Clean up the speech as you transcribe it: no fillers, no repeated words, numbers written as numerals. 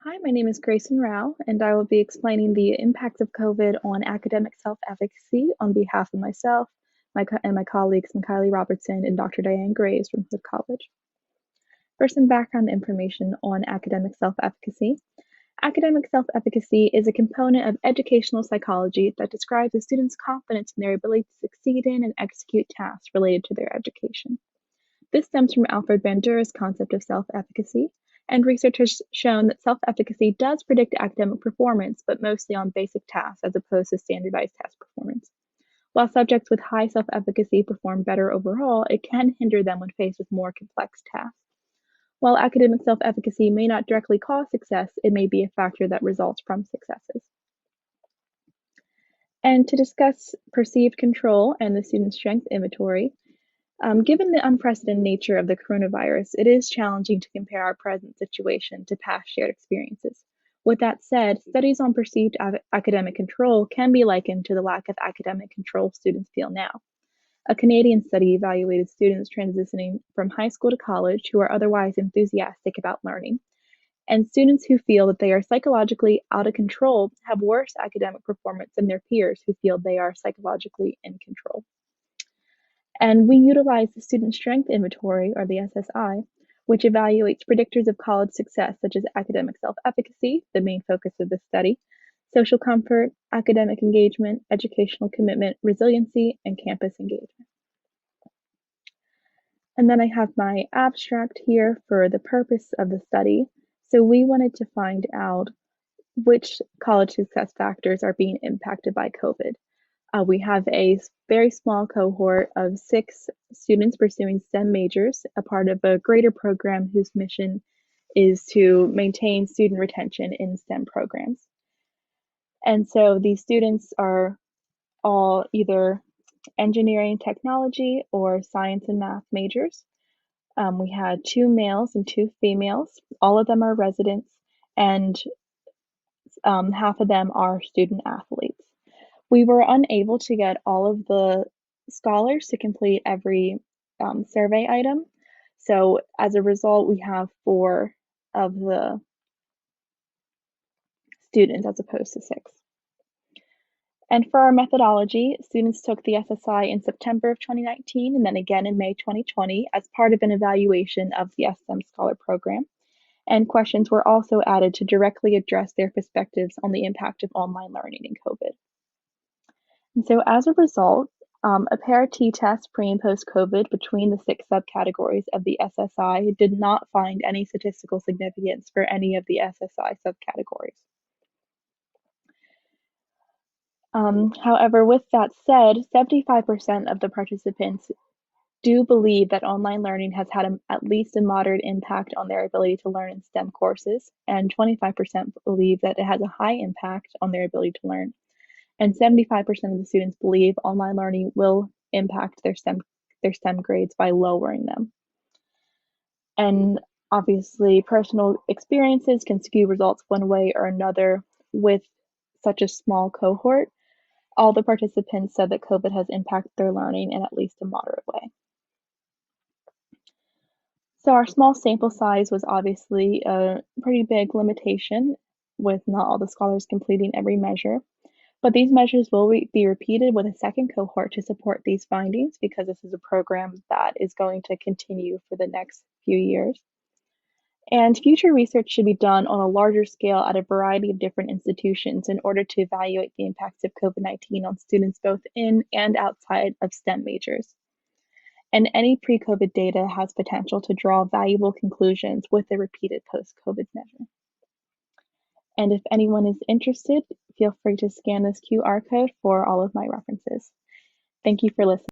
Hi, my name is Grayson Rowe, and I will be explaining the impacts of COVID on academic self-efficacy on behalf of myself and my colleagues, Kylie Robertson and Dr. Diane Graves from Hood College. First, some background information on academic self-efficacy. Academic self-efficacy is a component of educational psychology that describes a student's confidence in their ability to succeed in and execute tasks related to their education. This stems from Alfred Bandura's concept of self-efficacy, and research has shown that self-efficacy does predict academic performance, but mostly on basic tasks as opposed to standardized test performance. While subjects with high self-efficacy perform better overall, it can hinder them when faced with more complex tasks. While academic self-efficacy may not directly cause success, it may be a factor that results from successes. And to discuss perceived control and the student strength inventory, given the unprecedented nature of the coronavirus, it is challenging to compare our present situation to past shared experiences. With that said, studies on perceived academic control can be likened to the lack of academic control students feel now. A Canadian study evaluated students transitioning from high school to college who are otherwise enthusiastic about learning, and students who feel that they are psychologically out of control have worse academic performance than their peers who feel they are psychologically in control. And we utilize the Student Strength Inventory, or the SSI, which evaluates predictors of college success, such as academic self-efficacy, the main focus of this study, social comfort, academic engagement, educational commitment, resiliency, and campus engagement. And then I have my abstract here for the purpose of the study. So we wanted to find out which college success factors are being impacted by COVID. We have a very small cohort of 6 students pursuing STEM majors, a part of a greater program whose mission is to maintain student retention in STEM programs. And so these students are all either engineering, technology, or science and math majors. We had 2 males and 2 females. All of them are residents, and half of them are student athletes. We were unable to get all of the scholars to complete every survey item. So as a result, we have 4 of the students as opposed to 6. And for our methodology, students took the SSI in September of 2019 and then again in May 2020 as part of an evaluation of the STEM Scholar Program. And questions were also added to directly address their perspectives on the impact of online learning in COVID. And so as a result, a pair t-test pre and post-COVID between the 6 subcategories of the SSI did not find any statistical significance for any of the SSI subcategories. However, with that said, 75% of the participants do believe that online learning has had at least a moderate impact on their ability to learn in STEM courses, and 25% believe that it has a high impact on their ability to learn. And 75% of the students believe online learning will impact their STEM grades by lowering them. And obviously, personal experiences can skew results one way or another with such a small cohort. All the participants said that COVID has impacted their learning in at least a moderate way. So our small sample size was obviously a pretty big limitation with not all the scholars completing every measure. But these measures will be repeated with a second cohort to support these findings because this is a program that is going to continue for the next few years. And future research should be done on a larger scale at a variety of different institutions in order to evaluate the impacts of COVID-19 on students both in and outside of STEM majors. And any pre-COVID data has potential to draw valuable conclusions with a repeated post-COVID measure. And if anyone is interested, feel free to scan this QR code for all of my references. Thank you for listening.